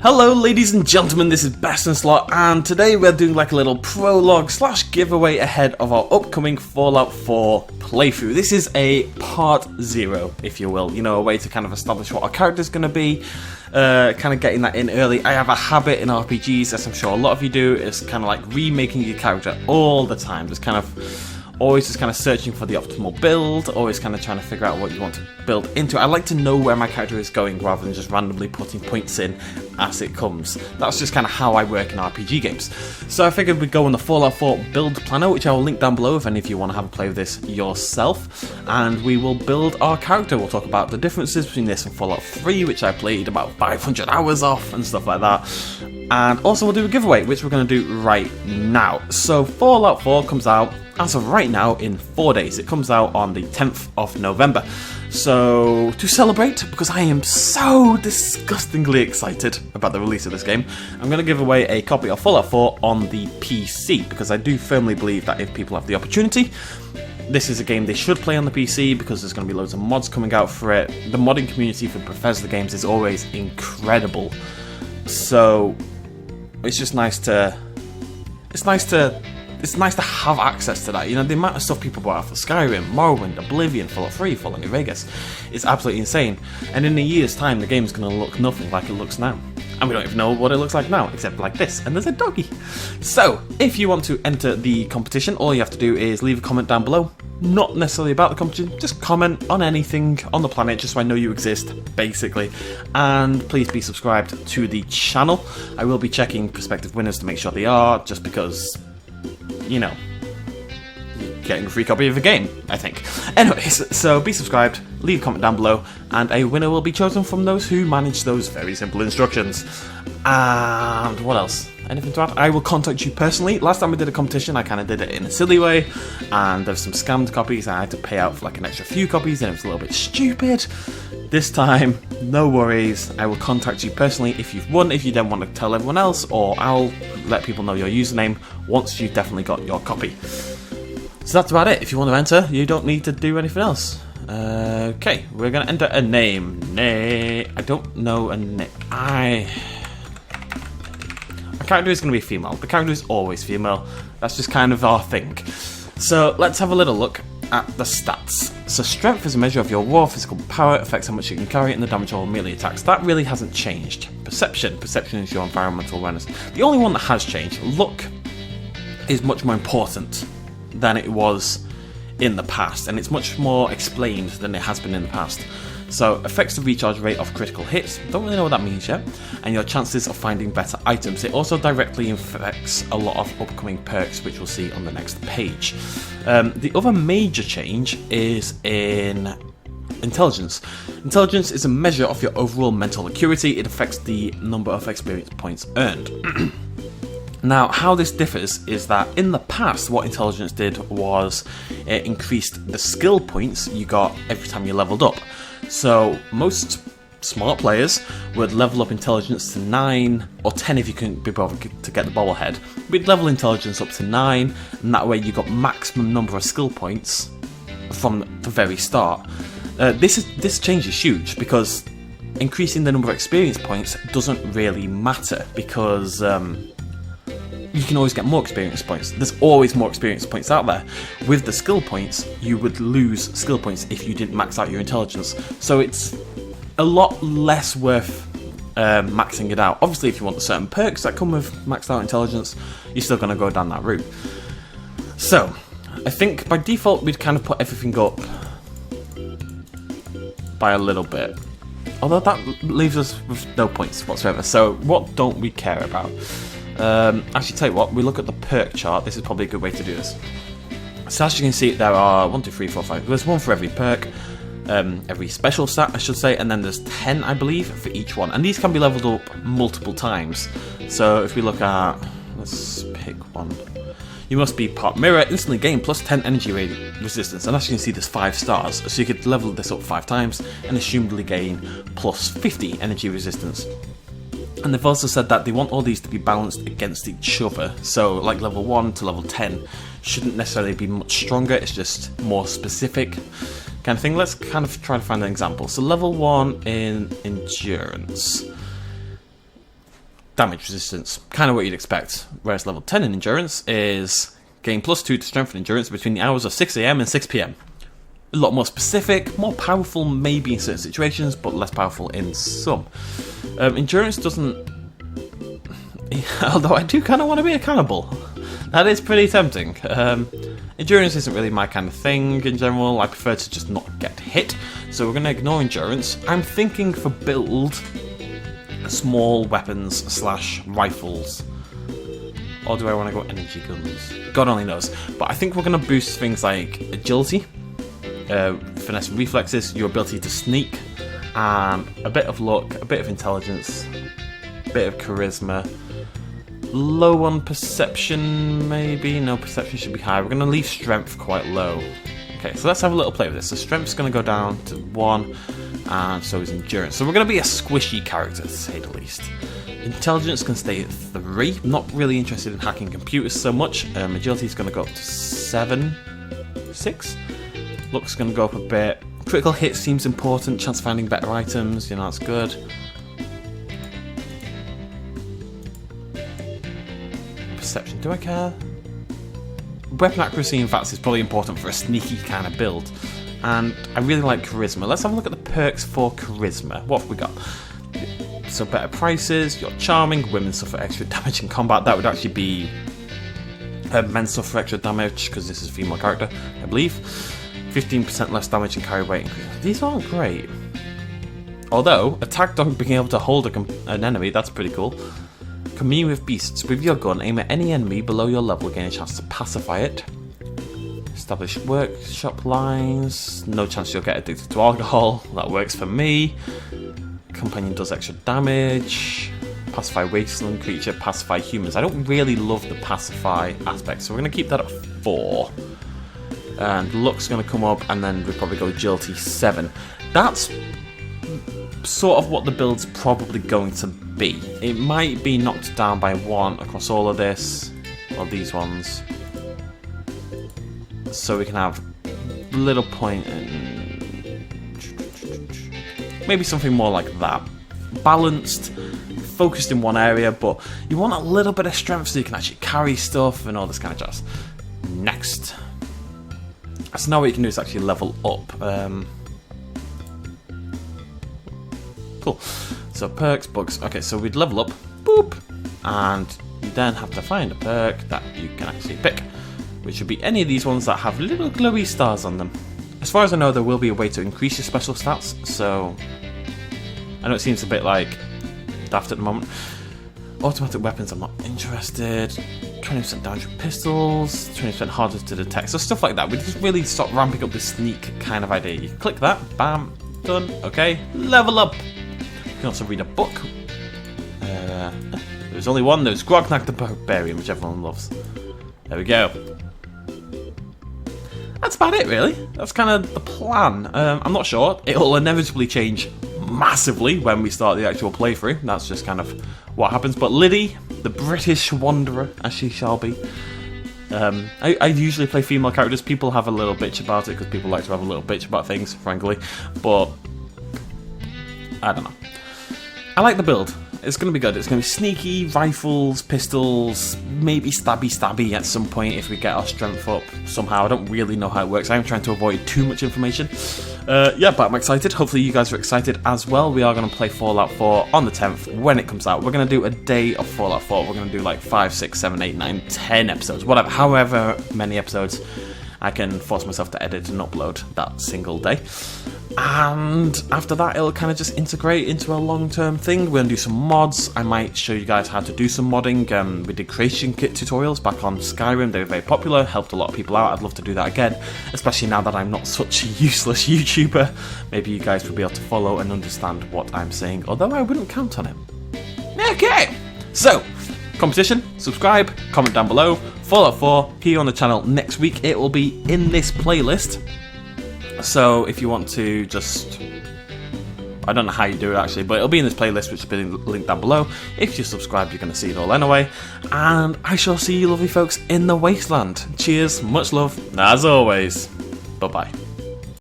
Hello ladies and gentlemen, this is Best in Slot, and today we're doing like a little prologue slash giveaway ahead of our upcoming Fallout 4 playthrough. This is a part 0, if you will, a way to kind of establish what our character's going to be, kind of getting that in early. I have a habit in RPGs, as I'm sure a lot of you do, is kind of like remaking your character all the time. Just kind of always just kind of searching for the optimal build, always kind of trying to figure out what you want to build into. I like to know where my character is going rather than just randomly putting points in as it comes. That's just kind of how I work in RPG games. So I figured we'd go on the Fallout 4 build planner, which I will link down below if any of you want to have a play with this yourself. And we will build our character. We'll talk about the differences between this and Fallout 3, which I played about 500 hours off and stuff like that. And also we'll do a giveaway, which we're going to do right now. So Fallout 4 comes out as of right now in 4 days. It comes out on the 10th of November. So to celebrate, because I am so disgustingly excited about the release of this game, I'm going to give away a copy of Fallout 4 on the PC, because I do firmly believe that if people have the opportunity, this is a game they should play on the PC, because there's going to be loads of mods coming out for it. The modding community for Bethesda games is always incredible. So it's just nice to have access to that. The amount of stuff people bought out for Skyrim, Morrowind, Oblivion, Fallout 3, Fallout New Vegas is absolutely insane. And in a year's time, the game's going to look nothing like it looks now. And we don't even know what it looks like now, except like this, and there's a doggy. So, if you want to enter the competition, all you have to do is leave a comment down below. Not necessarily about the competition, just comment on anything on the planet, just so I know you exist, basically. And please be subscribed to the channel. I will be checking prospective winners to make sure they are, just because, you're getting a free copy of the game, I think. Anyways, so be subscribed, leave a comment down below, and a winner will be chosen from those who manage those very simple instructions. And what else? Anything to add? I will contact you personally. Last time we did a competition, I kind of did it in a silly way, and there's some scammed copies. I had to pay out for like an extra few copies, and it was a little bit stupid. This time, no worries. I will contact you personally if you've won. If you don't want to tell everyone else, or I'll let people know your username once you've definitely got your copy. So that's about it. If you want to enter, you don't need to do anything else. Okay, we're going to enter a name. I don't know a name. Our character is going to be female. The character is always female. That's just kind of our thing. So let's have a little look at the stats. So strength is a measure of your raw physical power, affects how much you can carry, and the damage or melee attacks. That really hasn't changed. Perception is your environmental awareness. The only one that has changed, luck, is much more important than it was in the past, and it's much more explained than it has been in the past. So affects the recharge rate of critical hits, don't really know what that means yet, and your chances of finding better items. It also directly affects a lot of upcoming perks, which we'll see on the next page. The other major change is in intelligence. Intelligence is a measure of your overall mental acuity. It affects the number of experience points earned. Now, how this differs is that in the past, what intelligence did was it increased the skill points you got every time you leveled up. So most smart players would level up intelligence to 9 or 10 if you couldn't be bothered to get the bobblehead. We'd level intelligence up to 9, and that way you got maximum number of skill points from the very start. This change is huge, because increasing the number of experience points doesn't really matter, because you can always get more experience points. There's always more experience points out there. With the skill points, you would lose skill points if you didn't max out your intelligence. So it's a lot less worth maxing it out. Obviously, if you want the certain perks that come with maxed out intelligence, you're still going to go down that route. So, I think by default, we'd kind of put everything up by a little bit. Although that leaves us with no points whatsoever. So, what don't we care about? Actually, tell you what, we look at the perk chart. This is probably a good way to do this. So as you can see, there are 1, 2, 3, 4, 5. There's one for every perk, every special stat, I should say, and then there's 10, I believe, for each one. And these can be leveled up multiple times. So if we look at, let's pick one. You must be part mirror, instantly gain plus 10 energy resistance. And as you can see, there's 5 stars. So you could level this up 5 times and assumedly gain plus 50 energy resistance. And they've also said that they want all these to be balanced against each other. So like level 1 to level 10 shouldn't necessarily be much stronger, it's just more specific kind of thing. Let's kind of try to find an example. So level 1 in endurance. damage resistance, kind of what you'd expect. Whereas level 10 in endurance is gain +2 to strength and endurance between the hours of 6 AM and 6 PM. A lot more specific, more powerful maybe in certain situations, but less powerful in some. Endurance doesn't... Although I do kind of want to be a cannibal. That is pretty tempting. Endurance isn't really my kind of thing in general. I prefer to just not get hit. So we're going to ignore endurance. I'm thinking for build, small weapons / rifles. Or do I want to go energy guns? God only knows. But I think we're going to boost things like agility, finesse and reflexes, your ability to sneak, and a bit of luck, a bit of intelligence, a bit of charisma. Low on perception, maybe? No, perception should be high. We're going to leave strength quite low. Okay, so let's have a little play with this. So strength's going to go down to 1, and so is endurance. So we're going to be a squishy character, to say the least. Intelligence can stay at 3. Not really interested in hacking computers so much. Agility is going to go up to 7, 6. Luck's going to go up a bit. Critical hit seems important. Chance of finding better items, you know, that's good. Perception, do I care? Weapon accuracy, in fact, is probably important for a sneaky kind of build. And I really like charisma. Let's have a look at the perks for charisma. What have we got? So better prices, you're charming, women suffer extra damage in combat. That would actually be men suffer extra damage, because this is a female character, I believe. 15% less damage and carry weight increase. These aren't great. Although, attack dog being able to hold an enemy, that's pretty cool. Commune with beasts. With your gun, aim at any enemy below your level, gain a chance to pacify it. Establish workshop lines. No chance you'll get addicted to alcohol. That works for me. Companion does extra damage. Pacify wasteland creature, pacify humans. I don't really love the pacify aspect, so we're going to keep that at 4. And luck's going to come up, and then we'll probably go agility 7. That's sort of what the build's probably going to be. It might be knocked down by 1 across all of this, or these ones, so we can have little point and maybe something more like that. Balanced, focused in one area, but you want a little bit of strength so you can actually carry stuff and all this kind of jazz. Next. So now what you can do is actually level up. Cool. So perks, bugs. Okay, so we'd level up, boop, and you then have to find a perk that you can actually pick, which would be any of these ones that have little glowy stars on them. As far as I know, there will be a way to increase your special stats, so I know it seems a bit like daft at the moment. Automatic weapons, I'm not interested. 20% damage with pistols, 20% harder to detect, so stuff like that. We just really start ramping up the sneak kind of idea. You click that, bam, done, okay, level up. You can also read a book. There's only one, there's Grognak the Barbarian, which everyone loves. There we go. That's about it, really. That's kind of the plan. I'm not sure. It'll inevitably change massively when we start the actual playthrough. That's just kind of what happens. But LYDDIE, the British wanderer, as she shall be. I usually play female characters. People have a little bitch about it, because people like to have a little bitch about things, frankly. But I don't know. I like the build. It's going to be good. It's going to be sneaky, rifles, pistols, maybe stabby at some point if we get our strength up somehow. I don't really know how it works. I'm trying to avoid too much information. Yeah, but I'm excited. Hopefully you guys are excited as well. We are going to play Fallout 4 on the 10th when it comes out. We're going to do a day of Fallout 4. We're going to do like 5, 6, 7, 8, 9, 10 episodes. Whatever, however many episodes I can force myself to edit and upload that single day. And after that, it'll kind of just integrate into a long-term thing. We're going to do some mods. I might show you guys how to do some modding. We did creation kit tutorials back on Skyrim. They were very popular, helped a lot of people out. I'd love to do that again, especially now that I'm not such a useless YouTuber. Maybe you guys will be able to follow and understand what I'm saying, although I wouldn't count on it. Okay, so competition, subscribe, comment down below. Fallout 4 here on the channel next week. It will be in this playlist. So if you want to just, I don't know how you do it actually, but it'll be in this playlist, which will be linked down below. If you subscribe, you're going to see it all anyway. And I shall see you lovely folks in the wasteland. Cheers, much love, as always. Bye-bye.